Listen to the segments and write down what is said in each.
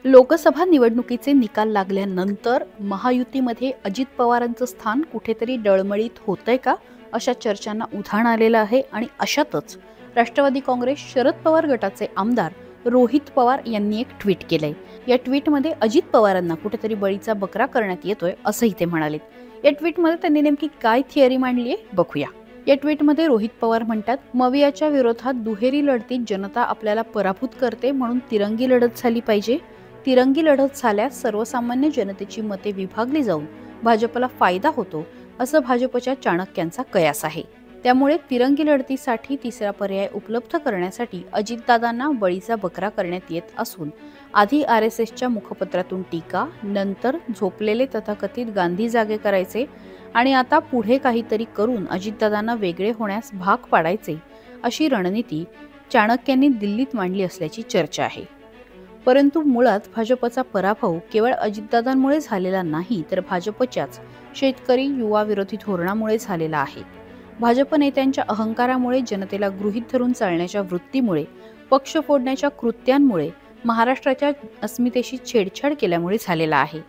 लोकसभा निवडणुकीचे निकाल लागल्यानंतर महायुतीमध्ये अजित पवारांचं स्थान कुठेतरी डळमळीत होतंय का अशा चर्चांना उधाण आलेलं आहे। आणि अशातच राष्ट्रवादी काँग्रेस शरद पवार गटाचे आमदार रोहित पवार यांनी एक ट्विट केलंय। या ट्विटमध्ये अजित पवारांना कुठेतरी बळीचा बकरा करण्यात येतोय असंही ते म्हणालेत। या ट्विटमध्ये त्यांनी नेमकी काय थिअरी मांडली आहे बघूया। या ट्विटमध्ये रोहित पवार म्हणतात, मवियाच्या विरोधात दुहेरी लढतीत जनता आपल्याला पराभूत करते, म्हणून तिरंगी लढत झाली पाहिजे। तिरंगी लढत झाल्यास सर्वसामान्य जनतेची मते विभागली जाऊन भाजपला फायदा होतो असं भाजपच्या चाणक्यांचा कयास आहे। त्यामुळे तिरंगी लढतीसाठी तिसरा पर्याय उपलब्ध करण्यासाठी अजितदादांना बळीचा बकरा करण्यात येत असून आधी RSSच्या मुखपत्रातून टीका, नंतर झोपलेले तथाकथित गांधी जागे करायचे आणि आता पुढे काहीतरी करून अजितदादांना वेगळे होण्यास भाग पाडायचे, अशी रणनीती चाणक्यांनी दिल्लीत मांडली असल्याची चर्चा आहे। परंतु मुळात भाजपचा पराभव केवळ अजितदादांमुळे झालेला नाही, तर भाजपच्याच शेतकरी युवा विरोधी धोरणामुळे झालेला आहे। भाजप नेत्यांच्या अहंकारामुळे, जनतेला गृहीत धरून चालण्याच्या वृत्तीमुळे, पक्ष फोडण्याच्या कृत्यांमुळे, महाराष्ट्राच्या अस्मितेशी छेडछाड केल्यामुळे झालेला आहे।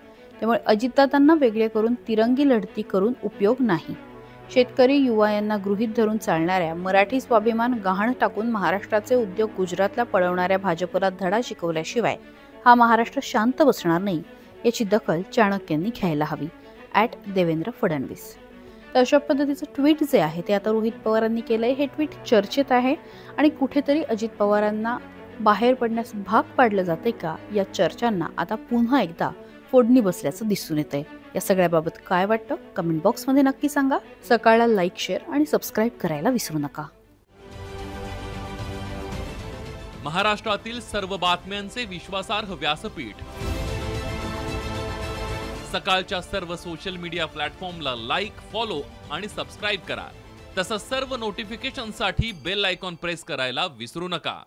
त्यामुळे अजितदादांना वेगळे करून तिरंगी लढती करून उपयोग नाही। शेतकरी युवा यांना गृहीत धरून चालणाऱ्या, मराठी स्वाभिमान गहाण टाकून महाराष्ट्राचे उद्योग गुजरातला पळवणाऱ्या भाजपला धडा शिकवल्याशिवाय हा महाराष्ट्र शांत बसणार नाही, याची दखल चाणक्यांनी घ्यायला हवी। @देवेंद्र फडणवीस। तर अशा पद्धतीचं ट्विट जे आहे ते आता रोहित पवारांनी केलंय। हे ट्विट चर्चेत आहे आणि कुठेतरी अजित पवारांना बाहेर पडण्यास भाग पाडलं जाते का, या चर्चांना आता पुन्हा एकदा फोडणी बसल्याचं दिसून येतंय। या सगळ्याबाबत काय वाटतं कमेंट बॉक्समध्ये नक्की सांगा। सकाळला लाईक, शेअर आणि सबस्क्राईब करायला विसरू नका। महाराष्ट्रातील सर्व बातम्यांचे विश्वासार्ह व्यासपीठ, सकाळच्या सर्व सोशल मीडिया प्लॅटफॉर्मला लाईक, फॉलो आणि सबस्क्राईब करा। तसंच सर्व नोटिफिकेशनसाठी बेल आयकॉन प्रेस करायला विसरू नका।